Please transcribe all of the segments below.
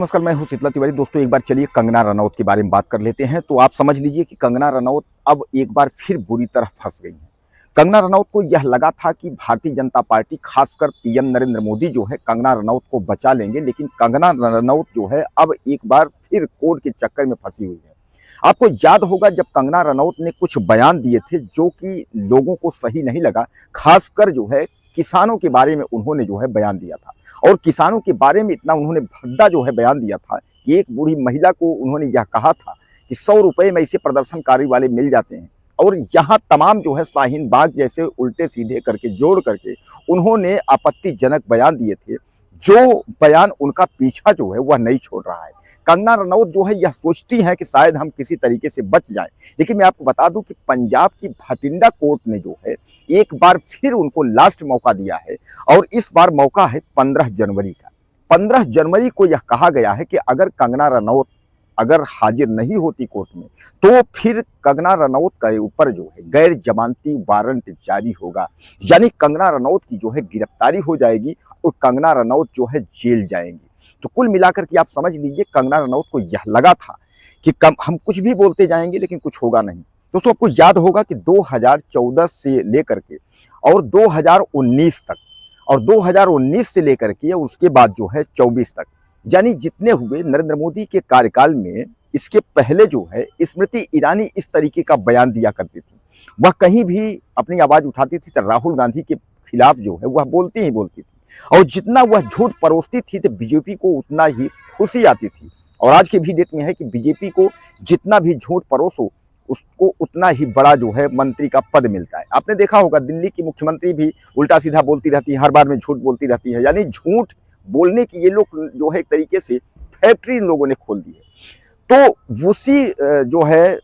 नमस्कार, मैं हूं शीतला तिवारी। दोस्तों, एक बार चलिए कंगना रनौत के बारे में बात कर लेते हैं। तो आप समझ लीजिए कि कंगना रनौत अब एक बार फिर बुरी तरह फंस गई हैं। कंगना रनौत को यह लगा था कि भारतीय जनता पार्टी, खासकर पीएम नरेंद्र मोदी जो है कंगना रनौत को बचा लेंगे, लेकिन कंगना रनौत जो है अब एक बार फिर कोर्ट के चक्कर में फंसी हुई है। आपको याद होगा जब कंगना रनौत ने कुछ बयान दिए थे जो कि लोगों को सही नहीं लगा, खासकर जो है किसानों के बारे में उन्होंने जो है बयान दिया था। और किसानों के बारे में इतना उन्होंने भद्दा जो है बयान दिया था कि एक बूढ़ी महिला को उन्होंने यह कहा था कि 100 रुपए में ऐसे प्रदर्शनकारी वाले मिल जाते हैं। और यहाँ तमाम जो है शाहीन बाग जैसे उल्टे सीधे करके जोड़ करके उन्होंने आपत्तिजनक बयान दिए थे, जो बयान उनका पीछा जो है वह नहीं छोड़ रहा है। कंगना रनौत जो है यह सोचती हैं कि शायद हम किसी तरीके से बच जाएं, लेकिन मैं आपको बता दूं कि पंजाब की भटिंडा कोर्ट ने जो है एक बार फिर उनको लास्ट मौका दिया है। और इस बार मौका है 15 जनवरी का। 15 जनवरी को यह कहा गया है कि अगर कंगना रनौत अगर हाजिर नहीं होती कोर्ट में, तो फिर कंगना रनौत के ऊपर जो है गैर जमानती वारंट जारी होगा। यानी कंगना रनौत की जो है गिरफ्तारी हो जाएगी और कंगना रनौत जो है जेल जाएंगी। तो कुल मिलाकर के आप समझ लीजिए कंगना रनौत को यह लगा था कि हम कुछ भी बोलते जाएंगे लेकिन कुछ होगा नहीं। दोस्तों, आपको याद होगा कि 2014 से लेकर के और 2019 तक, और 2019 से लेकर के उसके बाद जो है 24 तक, यानी जितने हुए नरेंद्र मोदी के कार्यकाल में, इसके पहले जो है स्मृति ईरानी इस तरीके का बयान दिया करती थी। वह कहीं भी अपनी आवाज उठाती थी तो राहुल गांधी के खिलाफ जो है वह बोलती ही बोलती थी। और जितना वह झूठ परोसती थी तो बीजेपी को उतना ही खुशी आती थी। और आज के भी डेट में है कि बीजेपी को जितना भी झूठ परोसो उसको उतना ही बड़ा जो है मंत्री का पद मिलता है। आपने देखा होगा दिल्ली की मुख्यमंत्री भी उल्टा सीधा बोलती रहती है, हर बार में झूठ बोलती रहती है। यानी झूठ बोलने की ये लोग जो है एक तरीके से फैक्ट्री इन लोगों ने खोल दी है। तो उसी जो है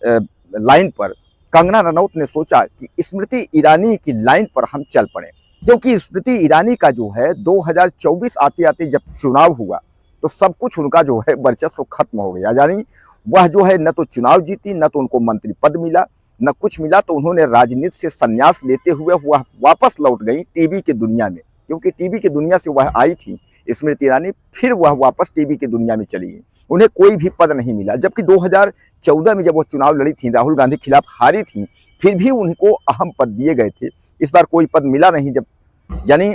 लाइन पर कंगना रनौत ने सोचा कि स्मृति ईरानी की लाइन पर हम चल पड़े, क्योंकि स्मृति ईरानी का जो है 2024 आते आते जब चुनाव हुआ तो सब कुछ उनका जो है वर्चस्व खत्म हो गया। यानी वह जो है न तो चुनाव जीती, न तो उनको मंत्री पद मिला, न कुछ मिला। तो उन्होंने राजनीति से संन्यास लेते हुए वह वापस लौट गई टीवी की दुनिया में, क्योंकि टीवी की दुनिया से वह आई थी स्मृति ईरानी, फिर वह वापस टीवी की दुनिया में चली गई। उन्हें कोई भी पद नहीं मिला, जबकि 2014 में जब वह चुनाव लड़ी थी, राहुल गांधी के खिलाफ हारी थी, फिर भी उनको अहम पद दिए गए थे। इस बार कोई पद मिला नहीं। जब यानी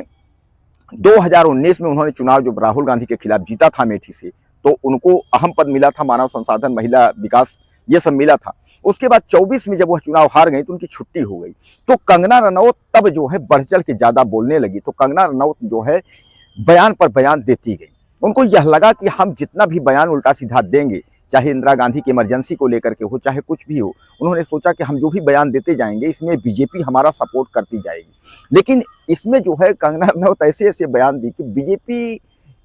2019 में उन्होंने चुनाव जो राहुल गांधी के खिलाफ जीता था अमेठी से, तो उनको अहम पद मिला था, मानव संसाधन, महिला विकास, ये सब मिला था। उसके बाद 24 में जब वह चुनाव हार गई तो उनकी छुट्टी हो गई। तो कंगना रनौत तब जो है बढ़ चढ़ के ज्यादा बोलने लगी। तो कंगना रनौत जो है बयान पर बयान देती गई। उनको यह लगा कि हम जितना भी बयान उल्टा सीधा देंगे, चाहे इंदिरा गांधी की इमरजेंसी को लेकर के हो, चाहे कुछ भी हो, उन्होंने सोचा कि हम जो भी बयान देते जाएंगे इसमें बीजेपी हमारा सपोर्ट करती जाएगी। लेकिन इसमें जो है कंगना रनौत ऐसे ऐसे बयान दी कि बीजेपी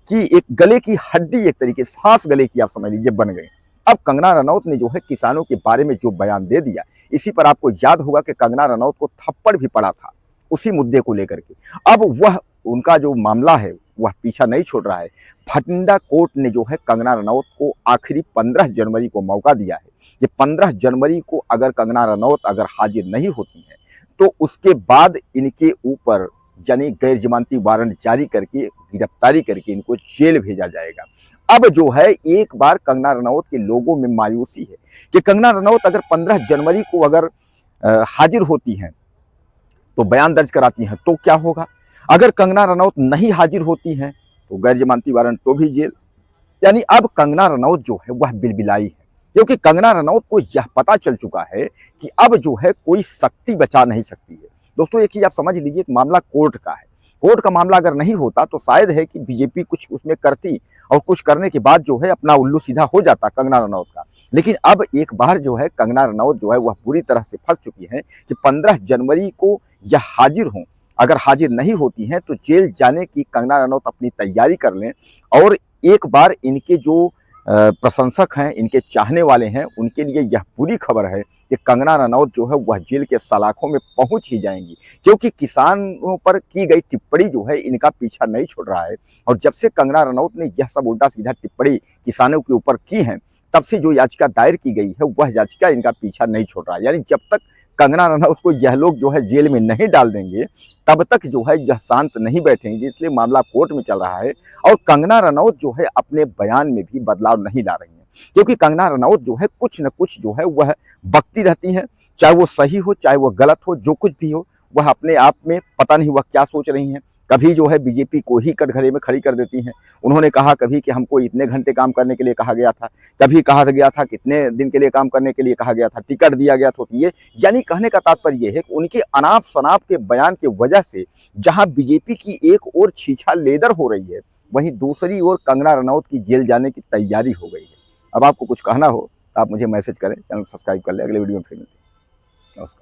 की एक गले की हड्डी, एक तरीके से सांस गले की आप समझ लीजिए बन गई। अब कंगना रनौत ने जो है किसानों के बारे में जो बयान दे दिया, इसी पर आपको याद होगा कि कंगना रनौत को थप्पड़ भी पड़ा था उसी मुद्दे को लेकर के। अब वह उनका जो मामला है वह पीछा नहीं छोड़ रहा है। भटिंडा कोर्ट ने जो है कंगना रनौत को आखिरी 15 जनवरी को मौका दिया है कि 15 जनवरी को अगर कंगना रनौत अगर हाजिर नहीं होती है तो उसके बाद इनके ऊपर यानी गैर जमानती वारंट जारी करके गिरफ्तारी करके इनको जेल भेजा जाएगा। अब जो है एक बार कंगना रनौत के लोगों में मायूसी है कि कंगना रनौत अगर 15 जनवरी को अगर हाजिर होती हैं तो बयान दर्ज कराती हैं तो क्या होगा। अगर कंगना रनौत नहीं हाजिर होती हैं तो गैर जमानती वारंट तो भी जेल। यानी अब कंगना रनौत जो है वह बिलबिलाई है, क्योंकि कंगना रनौत को यह पता चल चुका है कि अब जो है कोई शक्ति बचा नहीं सकती है। दोस्तों, एक चीज आप समझ लीजिए, एक मामला कोर्ट का है। कोर्ट का मामला अगर नहीं होता तो शायद है कि बीजेपी कुछ उसमें करती और कुछ करने के बाद जो है अपना उल्लू सीधा हो जाता कंगना रनौत का। लेकिन अब एक बार जो है कंगना रनौत जो है वह पूरी तरह से फंस चुकी है कि 15 जनवरी को यह हाजिर हों। अगर हाजिर नहीं होती हैं तो जेल जाने की कंगना रनौत अपनी तैयारी कर लें। और एक बार इनके जो प्रशंसक हैं, इनके चाहने वाले हैं, उनके लिए यह बुरी खबर है कि कंगना रनौत जो है वह जेल के सलाखों में पहुंच ही जाएंगी, क्योंकि किसानों पर की गई टिप्पणी जो है इनका पीछा नहीं छोड़ रहा है। और जब से कंगना रनौत ने यह सब उल्टा सीधा टिप्पणी किसानों के ऊपर की है, तब से जो याचिका दायर की गई है वह याचिका इनका पीछा नहीं छोड़ रहा है। यानी जब तक कंगना रनौत को यह लोग जो है जेल में नहीं डाल देंगे तब तक जो है यह शांत नहीं बैठेंगे, इसलिए मामला कोर्ट में चल रहा है। और कंगना रनौत जो है अपने बयान में भी बदलाव नहीं ला रही है, क्योंकि कंगना रनौत जो है कुछ न कुछ जो है वह बकती रहती हैं, चाहे वो सही हो चाहे वो गलत हो, जो कुछ भी हो वह अपने आप में पता नहीं वह क्या सोच रही हैं। कभी जो है बीजेपी को ही कटघरे में खड़ी कर देती हैं। उन्होंने कहा कभी कि हमको इतने घंटे काम करने के लिए कहा गया था, कभी कहा गया था कितने दिन के लिए काम करने के लिए कहा गया था, टिकट दिया गया था। तो ये यानी कहने का तात्पर्य ये है कि उनके अनाप शनाप के बयान की वजह से जहां बीजेपी की एक ओर छीछा लेदर हो रही है, वहीं दूसरी ओर कंगना रनौत की जेल जाने की तैयारी हो गई है। अब आपको कुछ कहना हो तो आप मुझे मैसेज करें, चैनल सब्सक्राइब कर लें। अगले वीडियो में फिर मिलते हैं। नमस्कार।